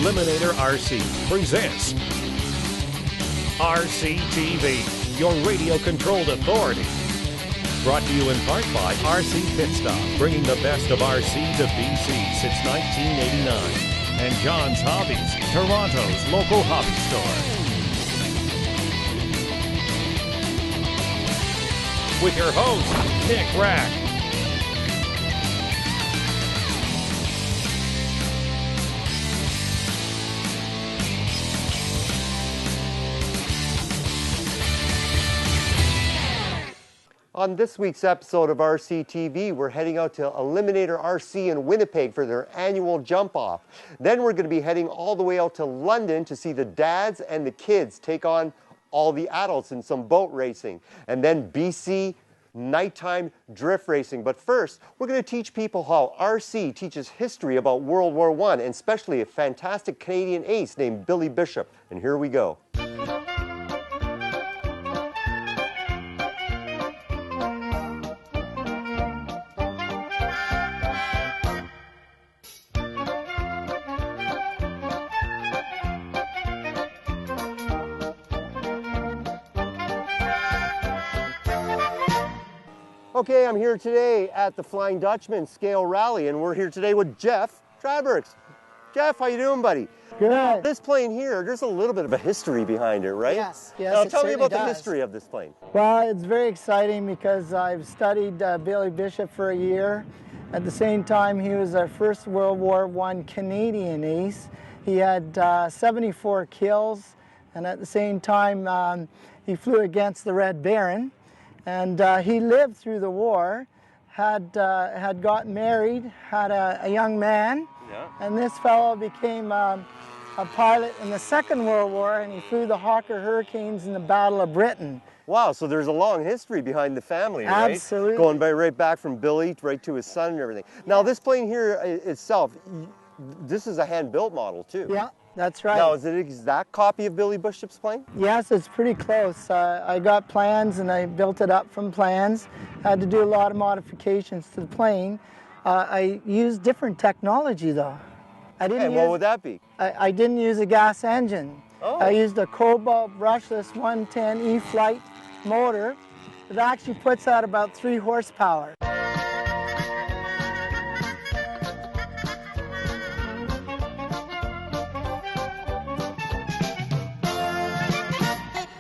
Eliminator RC presents RCTV, your radio-controlled authority. Brought to you in part by RC Pit Stop, bringing the best of RC to BC since 1989. And John's Hobbies, Toronto's local hobby store. With your host, Nick Rack. On this week's episode of RCTV, we're heading out to Eliminator RC in Winnipeg for their annual jump-off. Then we're going to be heading all the way out to London to see the dads and the kids take on all the adults in some boat racing. And then BC nighttime drift racing. But first, we're going to teach people how RC teaches history about World War I, and especially a fantastic Canadian ace named Billy Bishop. And here we go. Okay, I'm here today at the Flying Dutchman Scale Rally, and we're here today with Jeff Traberks. Jeff, how you doing, buddy? Good. This plane here, there's a little bit of a history behind it, right? Yes, Now tell me about the history of this plane. Well, it's very exciting because I've studied Billy Bishop for a year. At the same time, he was our first World War I Canadian ace. He had 74 kills, and at the same time, he flew against the Red Baron. And he lived through the war, had gotten married, had a young man, and this fellow became a pilot in the Second World War, and he flew the Hawker Hurricanes in the Battle of Britain. Wow, so there's a long history behind the family, right? Absolutely. Going right back from Billy right to his son and everything. Now this plane here itself, this is a hand-built model too. Yeah. That's right. Now, is it an exact copy of Billy Bishop's plane? Yes, it's pretty close. I got plans and I built it up from plans. Had to do a lot of modifications to the plane. I used different technology though. What would that be? I didn't use a gas engine. Oh. I used a Cobalt brushless 110 E-Flight motor. It actually puts out about 3 horsepower.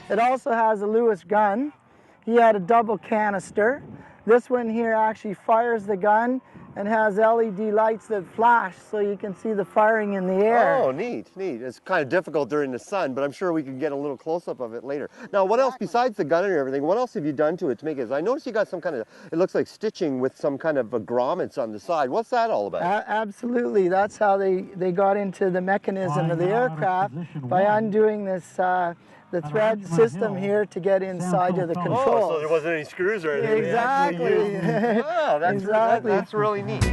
It also has a Lewis gun. He had a double canister. This one here actually fires the gun and has LED lights that flash so you can see the firing in the air. Oh, neat, neat. It's kind of difficult during the sun, but I'm sure we can get a little close-up of it later. Now, what else, besides the gun and everything, what else have you done to it to make it? I noticed you got some kind of, it looks like stitching with some kind of grommets on the side. What's that all about? Absolutely. That's how they got into the mechanism of the aircraft, by undoing this the thread system here to get inside of the controls. Oh, so there wasn't any screws or anything. Exactly. Wow, that's really neat.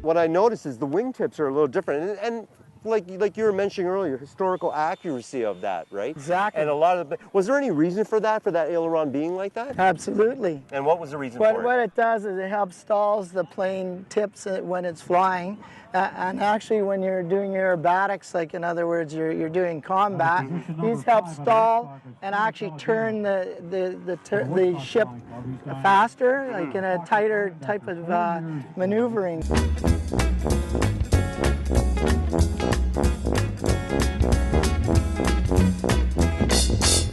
What I noticed is the wingtips are a little different, and like you were mentioning earlier, historical accuracy of that, right? Exactly. And a lot of was there any reason for that, for that aileron being like that? Absolutely. And what was the reason for it? What it does is it helps stalls the plane tips when it's flying, and actually when you're doing your aerobatics, like in other words you're doing combat, these help stall and actually turn the ship faster, like in a tighter type of maneuvering.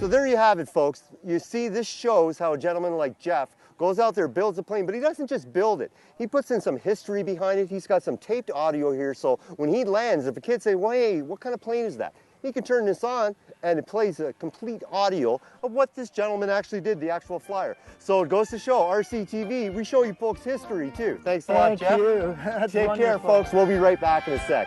So there you have it, folks. You see, this shows how a gentleman like Jeff goes out there, builds a plane, but he doesn't just build it. He puts in some history behind it. He's got some taped audio here, so when he lands, if a kid say, well, hey, what kind of plane is that? He can turn this on, and it plays a complete audio of what this gentleman actually did, the actual flyer. So it goes to show, RCTV, we show you folks history, too. Thanks a lot, Jeff. Thank you. That's Take care, wonderful. folks. We'll be right back in a sec.